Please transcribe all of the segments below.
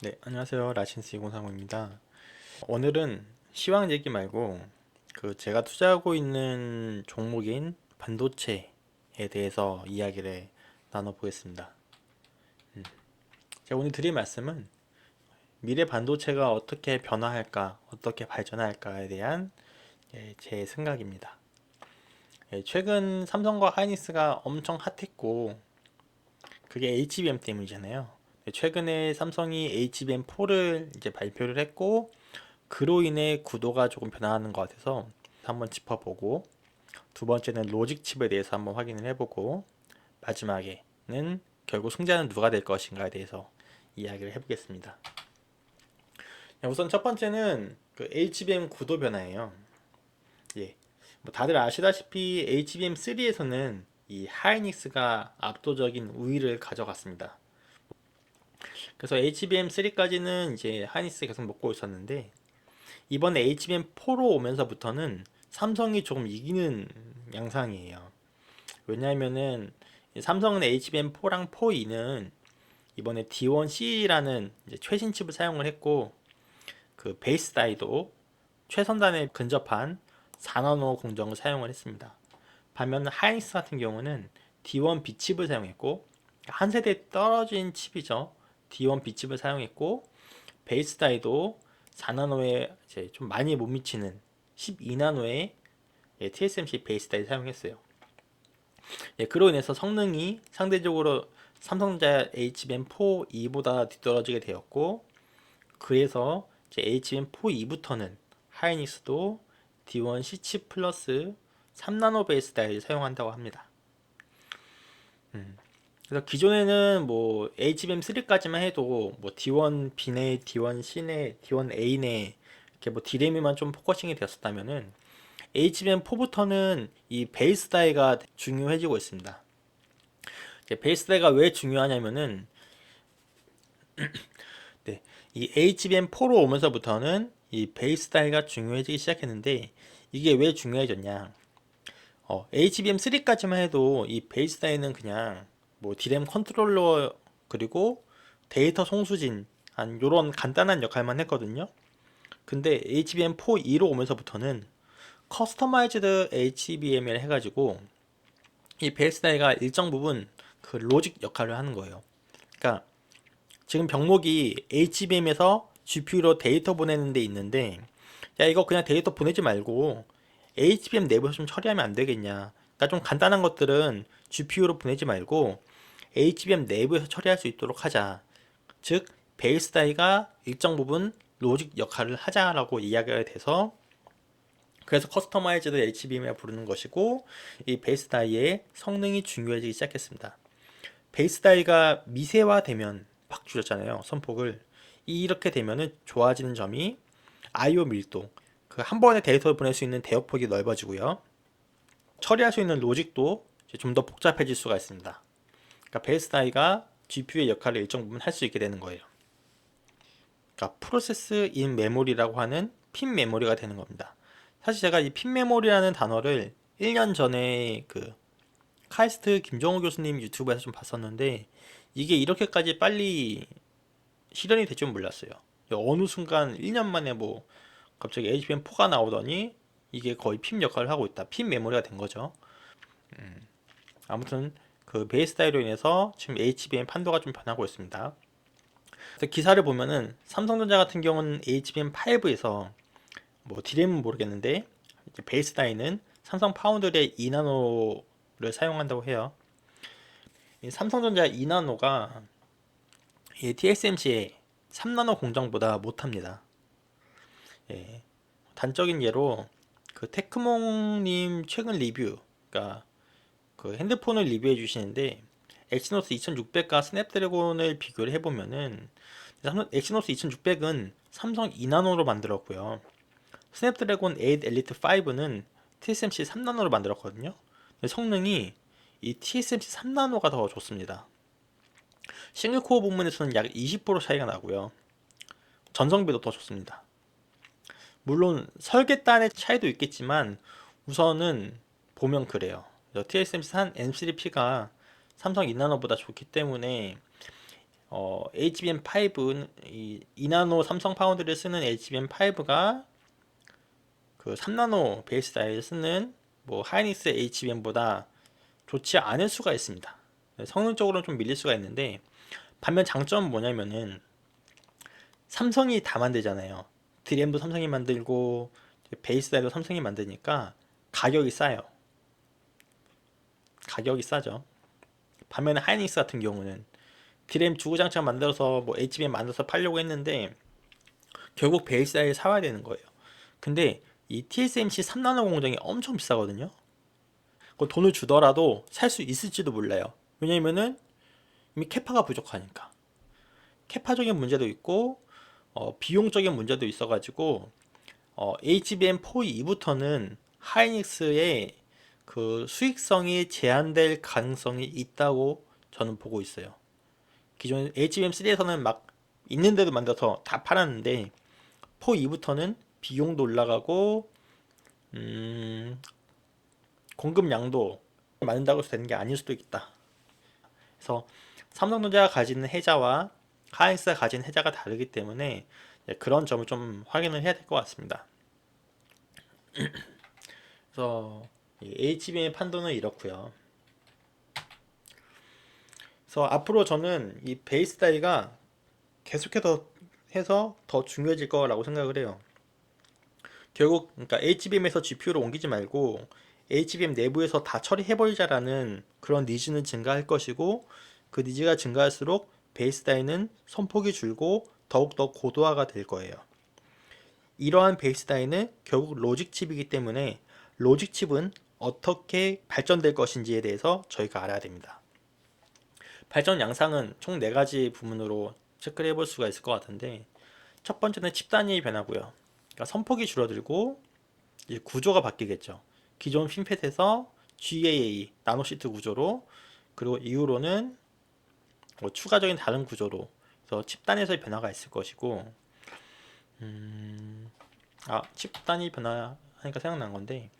네, 안녕하세요. 라신스 2030입니다. 오늘은 시황 얘기 말고 제가 투자하고 있는 종목인 반도체에 대해서 이야기를 나눠보겠습니다. 제가 오늘 드릴 말씀은 미래 반도체가 어떻게 변화할까, 어떻게 발전할까에 대한 제 생각입니다. 최근 삼성과 하이닉스가 엄청 핫했고 그게 HBM 때문이잖아요. 최근에 삼성이 HBM4를 이제 발표를 했고 그로 인해 구도가 조금 변화하는 것 같아서 한번 짚어보고, 두 번째는 로직 칩에 대해서 한번 확인을 해보고, 마지막에는 결국 승자는 누가 될 것인가에 대해서 이야기를 해보겠습니다. 우선 첫 번째는 그 HBM 구도 변화예요. 예. 뭐 다들 아시다시피 HBM3에서는 이 하이닉스가 압도적인 우위를 가져갔습니다. 그래서 HBM3까지는 이제 하이닉스 계속 먹고 있었는데, 이번에 HBM4로 오면서부터는 삼성이 조금 이기는 양상이에요. 왜냐하면은 삼성은 HBM4랑 4E는 이번에 D1C라는 최신 칩을 사용을 했고, 그 베이스 다이도 최선단에 근접한 4나노 공정을 사용을 했습니다. 반면 하이닉스 같은 경우는 D1B 칩을 사용했고, 한 세대 떨어진 칩이죠. D1B 칩을 사용했고, 베이스 다이도 4나노에 이제 좀 많이 못 미치는 12나노의 TSMC 베이스 다이 사용했어요. 그로 인해서 성능이 상대적으로 삼성전자 HBM4E보다 뒤떨어지게 되었고, 그래서 이제 HBM4E부터는 하이닉스도 D1C 칩 플러스 3나노 베이스 다이를 사용한다고 합니다. 그래서 기존에는 뭐 HBM3까지만 해도 뭐 D1B 내, D1C 내, D1A 내 이렇게 뭐 D램에만 좀 포커싱이 되었었다면은 HBM4부터는 이 베이스 다이가 중요해지고 있습니다. 베이스 다이가 왜 중요하냐면은 네, 이 HBM4로 오면서부터는 이 베이스 다이가 중요해지기 시작했는데, 이게 왜 중요해졌냐? HBM3까지만 해도 이 베이스 다이는 그냥 뭐 D램 컨트롤러 그리고 데이터 송수진 한 요런 간단한 역할만 했거든요. 근데 HBM4E로 오면서부터는 커스터마이즈드 HBM을 해가지고 이 베이스 다이가 일정 부분 그 로직 역할을 하는 거예요. 그러니까 지금 병목이 HBM에서 GPU로 데이터 보내는 데 있는데, 야 이거 그냥 데이터 보내지 말고 HBM 내부에서 좀 처리하면 안 되겠냐. 그러니까 좀 간단한 것들은 GPU로 보내지 말고 HBM 내부에서 처리할 수 있도록 하자. 즉 베이스 다이가 일정 부분 로직 역할을 하자라고 이야기가 돼서, 그래서 커스터마이즈드 HBM이라 부르는 것이고, 이 베이스 다이의 성능이 중요해지기 시작했습니다. 베이스 다이가 미세화되면 확 줄였잖아요, 선폭을. 이렇게 되면은 좋아지는 점이 IO 밀도, 그 한 번에 데이터를 보낼 수 있는 대역폭이 넓어지고요. 처리할 수 있는 로직도 좀 더 복잡해질 수가 있습니다. 그러니까 베이스 다이가 GPU의 역할을 일정 부분 할 수 있게 되는 거예요. 그러니까 프로세스 인 메모리라고 하는 핀 메모리가 되는 겁니다. 사실 제가 이 핀 메모리라는 단어를 1년 전에 그 카이스트 김정우 교수님 유튜브에서 좀 봤었는데, 이게 이렇게까지 빨리 실현이 될 줄 몰랐어요. 어느 순간 1년 만에 뭐 갑자기 HBM4가 나오더니 이게 거의 핀 역할을 하고 있다. 핀 메모리가 된 거죠. 아무튼 그 베이스 다이로 인해서 지금 HBM 판도가 좀 변하고 있습니다. 그래서 기사를 보면은 삼성전자 같은 경우는 HBM5에서 뭐 D램은 모르겠는데 이제 베이스 다이는 삼성 파운드리의 2나노를 사용한다고 해요. 이 삼성전자 2나노가 이 TSMC의 3나노 공정보다 못합니다. 예. 단적인 예로 그 테크몽님 최근 리뷰, 그러니까 그 핸드폰을 리뷰해 주시는데 엑시노스 2600과 스냅드래곤을 비교를 해보면은 엑시노스 2600은 삼성 2나노로 만들었고요. 스냅드래곤 8 엘리트 5는 TSMC 3나노로 만들었거든요. 성능이 이 TSMC 3나노가 더 좋습니다. 싱글코어 부분에서는 약 20% 차이가 나고요. 전성비도 더 좋습니다. 물론 설계단의 차이도 있겠지만 우선은 보면 그래요. TSMC 산 M3P가 삼성 2나노보다 좋기 때문에 HBM5, 이 2나노 삼성 파운드를 쓰는 HBM5가 그 3나노 베이스 다이를 쓰는 뭐 하이닉스 HBM보다 좋지 않을 수가 있습니다. 성능적으로는 좀 밀릴 수가 있는데, 반면 장점은 뭐냐면은 삼성이 다 만들잖아요. 드램도 삼성이 만들고 베이스 다이도 삼성이 만드니까 가격이 싸요. 가격이 싸죠. 반면에 하이닉스 같은 경우는 드램 주구장창 만들어서 뭐 HBM 만들어서 팔려고 했는데 결국 베이스 다이를 사와야 되는 거예요. 근데 이 TSMC 3나노 공정이 엄청 비싸거든요. 그 돈을 주더라도 살 수 있을지도 몰라요. 왜냐면은 이미 캐파가 부족하니까. 캐파적인 문제도 있고 비용적인 문제도 있어가지고 HBM4 이후부터는 하이닉스의 그 수익성이 제한될 가능성이 있다고 저는 보고 있어요. 기존 HBM3에서는 막 있는 대로 만들어서 다 팔았는데 4 이후부터는 비용도 올라가고 공급량도 만든다고 해서 되는 게 아닐 수도 있다. 그래서 삼성전자가 가지는 해자와 하이닉스가 가진 해자가 다르기 때문에 그런 점을 좀 확인을 해야 될 것 같습니다. 그래서 HBM의 판도는 이렇고요. 그래서 앞으로 저는 이 베이스 다이가 계속해서 해서 더 중요해질 거라고 생각을 해요. 결국 그러니까 HBM에서 GPU로 옮기지 말고 HBM 내부에서 다 처리해버리자라는 그런 니즈는 증가할 것이고, 그 니즈가 증가할수록 베이스 다이는 선폭이 줄고 더욱더 고도화가 될 거예요. 이러한 베이스 다이는 결국 로직 칩이기 때문에 로직 칩은 어떻게 발전될 것인지에 대해서 저희가 알아야 됩니다. 발전 양상은 총 4가지 부분으로 체크를 해볼 수가 있을 것 같은데, 첫 번째는 칩 단위의 변화고요. 그러니까 선폭이 줄어들고 이제 구조가 바뀌겠죠. 기존 핀팻에서 GAA 나노시트 구조로, 그리고 이후로는 뭐 추가적인 다른 구조로, 그래서 칩 단위에서의 변화가 있을 것이고, 칩 단위 변화하니까 생각난 건데,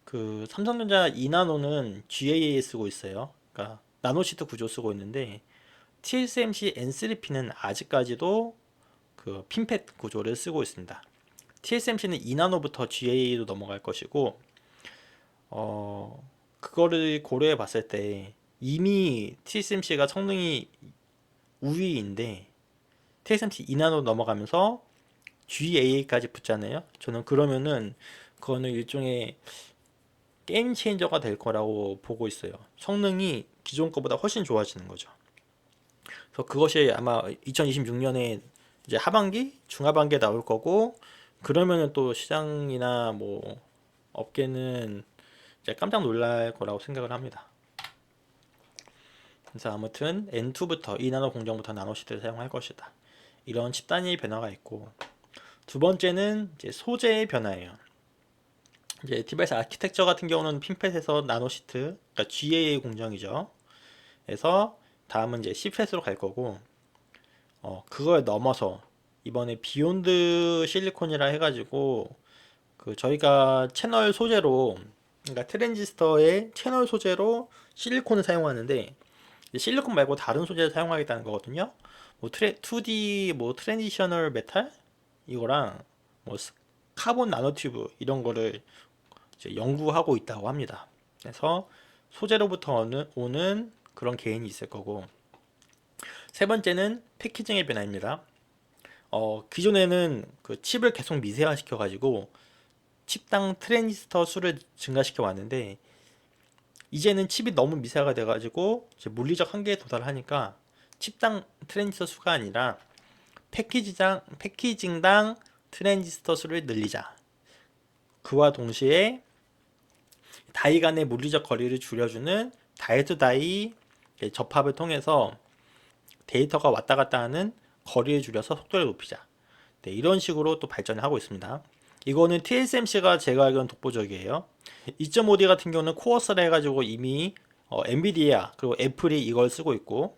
그 삼성전자 2나노는 GAA 쓰고 있어요. 그러니까 나노시트 구조 쓰고 있는데, TSMC N3P는 아직까지도 그 핀팻 구조를 쓰고 있습니다. TSMC는 2나노부터 GAA로 넘어갈 것이고, 그거를 고려해 봤을 때 이미 TSMC가 성능이 우위인데 TSMC 2나노 넘어가면서 GAA까지 붙잖아요. 저는 그러면은 그거는 일종의 게임 체인저가 될 거라고 보고 있어요. 성능이 기존 거보다 훨씬 좋아지는 거죠. 그래서 그것이 아마 2026년에 이제 하반기, 중하반기에 나올 거고, 그러면은 또 시장이나 뭐 업계는 이제 깜짝 놀랄 거라고 생각을 합니다. 그래서 아무튼 N2부터 2나노 공정부터 나노시트를 사용할 것이다. 이런 칩 단위 변화가 있고, 두 번째는 이제 소재의 변화예요. 이제 디바이스 아키텍처 같은 경우는 핀팻에서 나노시트, 그러니까 GAA 공정이죠. 그래서 다음은 이제 C팻으로 갈 거고, 그걸 넘어서 이번에 비욘드 실리콘이라 해가지고 그 저희가 채널 소재로, 그러니까 트랜지스터의 채널 소재로 실리콘을 사용하는데, 실리콘 말고 다른 소재를 사용하겠다는 거거든요. 뭐 2D 뭐 트랜지셔널 메탈 이거랑 뭐 카본 나노튜브 이런 거를 이제 연구하고 있다고 합니다. 그래서 소재로부터 오는 그런 개인이 있을 거고, 세 번째는 패키징의 변화입니다. 기존에는 그 칩을 계속 미세화 시켜가지고 칩당 트랜지스터 수를 증가시켜 왔는데, 이제는 칩이 너무 미세화가 돼가지고 이제 물리적 한계에 도달하니까 칩당 트랜지스터 수가 아니라 패키징당 트랜지스터 수를 늘리자. 그와 동시에 다이 간의 물리적 거리를 줄여주는 다이 투 다이 접합을 통해서 데이터가 왔다 갔다 하는 거리를 줄여서 속도를 높이자. 네, 이런 식으로 또 발전을 하고 있습니다. 이거는 TSMC가 제가 알기로는 독보적이에요. 2.5D 같은 경우는 코어스라 해가지고 이미 엔비디아 그리고 애플이 이걸 쓰고 있고,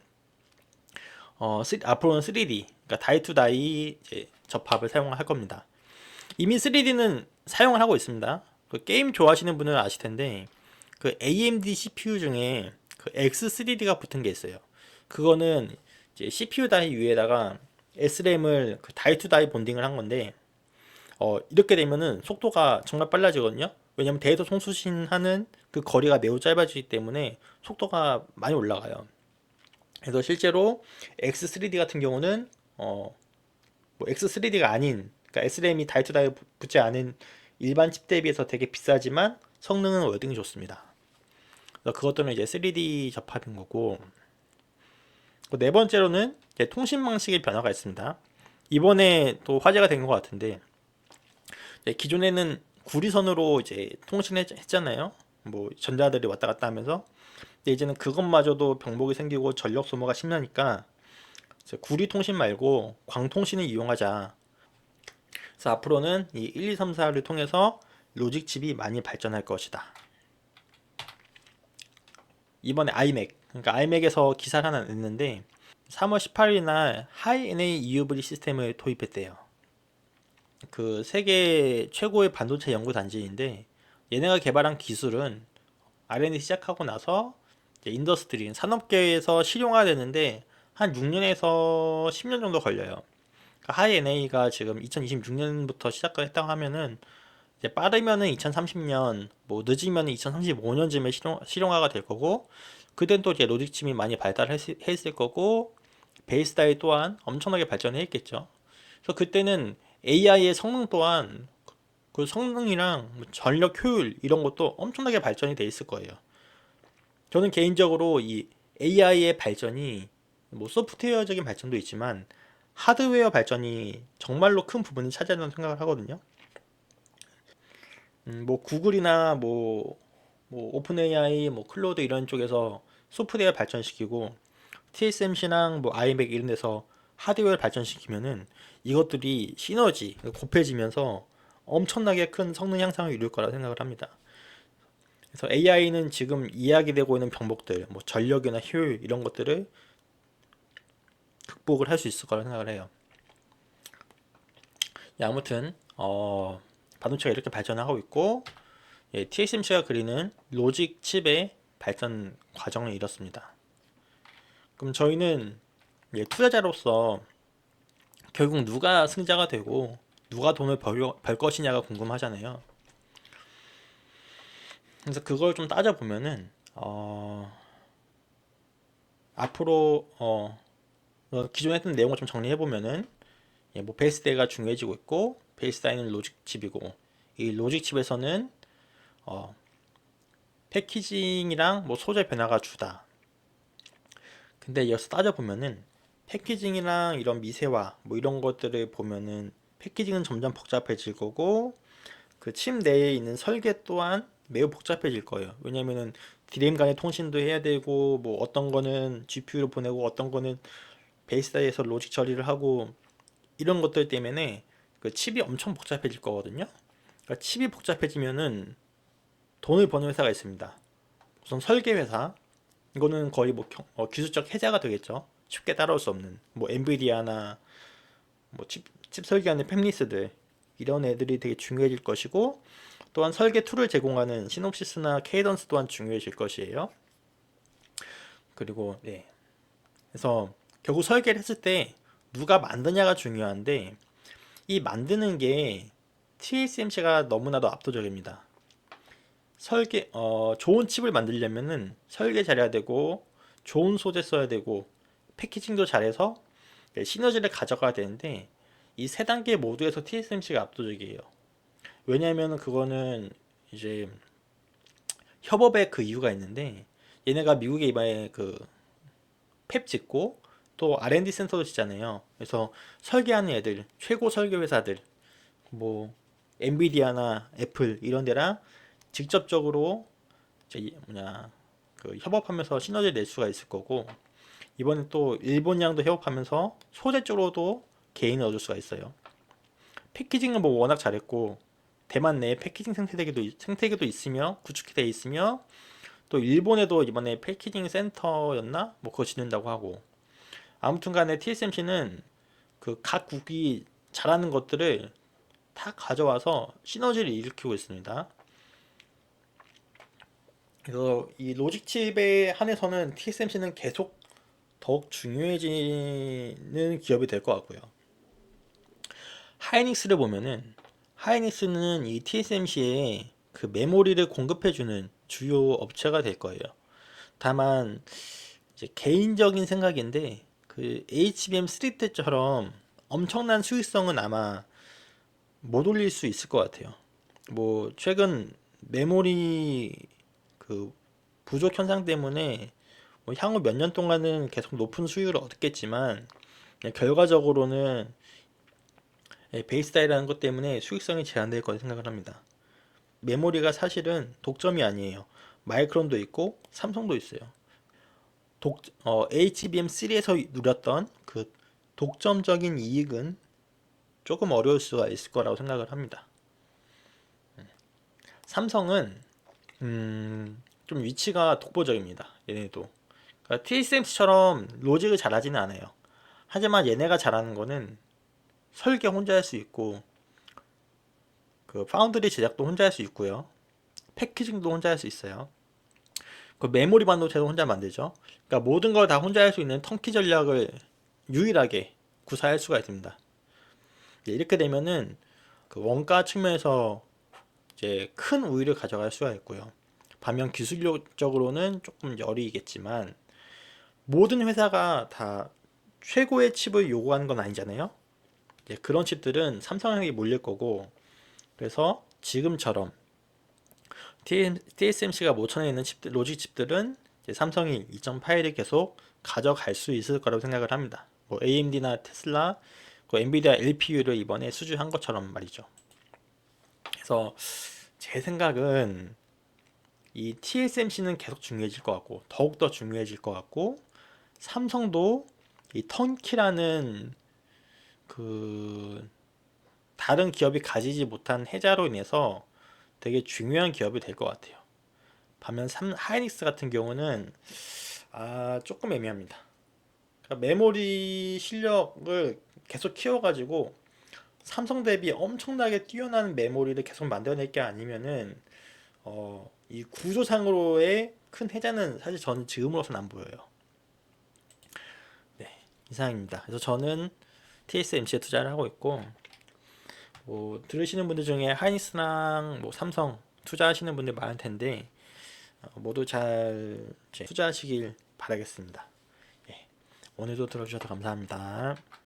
앞으로는 3D, 그러니까 다이 투 다이 접합을 사용할 겁니다. 이미 3D는 사용을 하고 있습니다. 그 게임 좋아하시는 분은 아실 텐데, 그 AMD CPU 중에 그 X3D가 붙은 게 있어요. 그거는 이제 CPU 다이 위에다가 SRAM을 그 다이 투 다이 본딩을 한 건데 이렇게 되면은 속도가 정말 빨라지거든요. 왜냐면 데이터 송수신하는 그 거리가 매우 짧아지기 때문에 속도가 많이 올라가요. 그래서 실제로 X3D 같은 경우는 뭐 X3D가 아닌, 그러니까 SRAM이 다이 투 다이 붙지 않은 일반 칩 대비해서 되게 비싸지만 성능은 월등히 좋습니다. 그래서 그것들은 이제 3D 접합인 거고, 네 번째로는 이제 통신 방식의 변화가 있습니다. 이번에 또 화제가 된 것 같은데, 기존에는 구리선으로 이제 통신했잖아요. 뭐 전자들이 왔다 갔다 하면서. 근데 이제는 그것마저도 병목이 생기고 전력 소모가 심하니까 구리 통신 말고 광통신을 이용하자. 그래서 앞으로는 이 1, 2, 3, 4를 통해서 로직 칩이 많이 발전할 것이다. 이번에 아이맥, 그러니까 아이맥에서 기사를 하나 냈는데 3월 18일날 하이 NA EUV 시스템을 도입했대요. 그 세계 최고의 반도체 연구 단지인데 얘네가 개발한 기술은 R&D 시작하고 나서 이제 인더스트리 산업계에서 실용화되는데 한 6년에서 10년 정도 걸려요. 그러니까 하이 NA가 지금 2026년부터 시작을 했다고 하면은 이제 빠르면은 2030년, 뭐 늦으면은 2035년쯤에 실용화가 될 거고, 그땐 또 이제 로직 칩이 많이 발달했을 거고, 베이스 다이 또한 엄청나게 발전해 있겠죠. 그래서 그때는 AI의 성능 또한 그 성능이랑 전력 효율 이런 것도 엄청나게 발전이 돼 있을 거예요. 저는 개인적으로 이 AI의 발전이 뭐 소프트웨어적인 발전도 있지만 하드웨어 발전이 정말로 큰 부분을 차지한다는 생각을 하거든요. 뭐 구글이나 뭐 오픈 AI, 뭐 클로드 이런 쪽에서 소프트웨어 발전시키고 TSMC랑 뭐 아이맥 이런 데서 하드웨어를 발전시키면은 이것들이 시너지 곱해지면서 엄청나게 큰 성능 향상을 이룰 거라 생각을 합니다. 그래서 AI는 지금 이야기되고 있는 병목들, 뭐 전력이나 효율 이런 것들을 극복을 할 수 있을 거라 생각을 해요. 아무튼 반도체가 이렇게 발전하고 있고, TSMC가 그리는 로직 칩의 발전 과정을 이뤘습니다. 그럼 저희는 투자자로서 결국 누가 승자가 되고 누가 돈을 벌 것이냐가 궁금하잖아요. 그래서 그걸 좀 따져보면은 앞으로 기존에 했던 내용을 좀 정리해보면은 뭐 베이스대가 중요해지고 있고 베이스다이는 로직 칩이고 이 로직 칩에서는 패키징이랑 뭐 소재 변화가 주다. 근데 여기서 따져보면은 패키징이랑 이런 미세화 뭐 이런 것들을 보면은 패키징은 점점 복잡해질 거고 그 칩 내에 있는 설계 또한 매우 복잡해질 거예요. 왜냐면은 디램 간의 통신도 해야 되고 뭐 어떤 거는 GPU로 보내고 어떤 거는 베이스다이에서 로직 처리를 하고 이런 것들 때문에 그 칩이 엄청 복잡해질 거거든요. 그러니까 칩이 복잡해지면은 돈을 버는 회사가 있습니다. 우선 설계 회사, 이거는 거의 뭐 기술적 해자가 되겠죠. 쉽게 따라올 수 없는 뭐 엔비디아나 뭐 칩 설계하는 팹리스들 이런 애들이 되게 중요해질 것이고 또한 설계 툴을 제공하는 시놉시스나 케이던스 또한 중요해질 것이에요. 그리고 그래서 결국 설계를 했을 때 누가 만드냐가 중요한데 이 만드는 게 TSMC가 너무나도 압도적입니다. 좋은 칩을 만들려면은 설계 잘해야 되고 좋은 소재 써야 되고 패키징도 잘해서 시너지를 가져가야 되는데 이 세 단계 모두에서 TSMC가 압도적이에요. 왜냐하면 그거는 이제 협업의 그 이유가 있는데 얘네가 미국에 이번에 그 팹 짓고 또 R&D 센터도 짓잖아요. 그래서 설계하는 애들 최고 설계 회사들 뭐 엔비디아나 애플 이런 데랑 직접적으로 그 협업하면서 시너지를 낼 수가 있을 거고 이번에 또 일본이랑도 협업하면서 소재 쪽으로도 개인을 얻을 수가 있어요. 패키징은 뭐 워낙 잘했고 대만 내에 패키징 생태계도 있으며 구축돼 있으며 또 일본에도 이번에 패키징 센터였나 뭐 그거 짓는다고 하고 아무튼간에 TSMC는 그 각 국이 잘하는 것들을 다 가져와서 시너지를 일으키고 있습니다. 그래서 이 로직 칩에 한해서는 TSMC는 계속 더욱 중요해지는 기업이 될 것 같고요. 하이닉스를 보면은 하이닉스는 이 TSMC에 그 메모리를 공급해주는 주요 업체가 될 거예요. 다만 이제 개인적인 생각인데 그 HBM3 때처럼 엄청난 수익성은 아마 못 올릴 수 있을 것 같아요. 뭐 최근 메모리 그 부족 현상 때문에 뭐 향후 몇 년 동안은 계속 높은 수율을 얻겠지만 결과적으로는 베이스타일이라는 것 때문에 수익성이 제한될 거라 생각을 합니다. 메모리가 사실은 독점이 아니에요. 마이크론도 있고 삼성도 있어요. HBM3에서 누렸던 그 독점적인 이익은 조금 어려울 수가 있을 거라고 생각을 합니다. 삼성은 좀 위치가 독보적입니다. 얘네도. 그러니까 TSMC처럼 로직을 잘하지는 않아요. 하지만 얘네가 잘하는 거는 설계 혼자 할 수 있고 그 파운드리 제작도 혼자 할 수 있고요. 패키징도 혼자 할 수 있어요. 그 메모리 반도체도 혼자 만들죠. 그러니까 모든 걸 다 혼자 할 수 있는 턴키 전략을 유일하게 구사할 수가 있습니다. 이렇게 되면은 그 원가 측면에서 이제 큰 우위를 가져갈 수가 있고요. 반면 기술력적으로는 조금 열이겠지만 모든 회사가 다 최고의 칩을 요구하는 건 아니잖아요. 이제 그런 칩들은 삼성에게 몰릴 거고 그래서 지금처럼 TSMC가 모천에 있는 칩들, 로직 칩들은 삼성이 2.8을 계속 가져갈 수 있을 거라고 생각을 합니다. 뭐 AMD나 테슬라, 그 엔비디아 LPU를 이번에 수주한 것처럼 말이죠. 그래서 제 생각은 이 TSMC는 계속 중요해질 것 같고 더욱더 중요해질 것 같고 삼성도 이 턴키라는 그 다른 기업이 가지지 못한 혜자로 인해서 되게 중요한 기업이 될 것 같아요. 반면 하이닉스 같은 경우는 조금 애매합니다. 그러니까 메모리 실력을 계속 키워가지고 삼성 대비 엄청나게 뛰어난 메모리를 계속 만들어낼 게 아니면은 이 구조상으로의 큰 혜자는 사실 저는 지금으로서는 안 보여요. 네, 이상입니다. 그래서 저는 TSMC에 투자를 하고 있고 뭐 들으시는 분들 중에 하이닉스랑 뭐 삼성 투자하시는 분들 많을 텐데 모두 잘 투자하시길 바라겠습니다. 예, 오늘도 들어주셔서 감사합니다.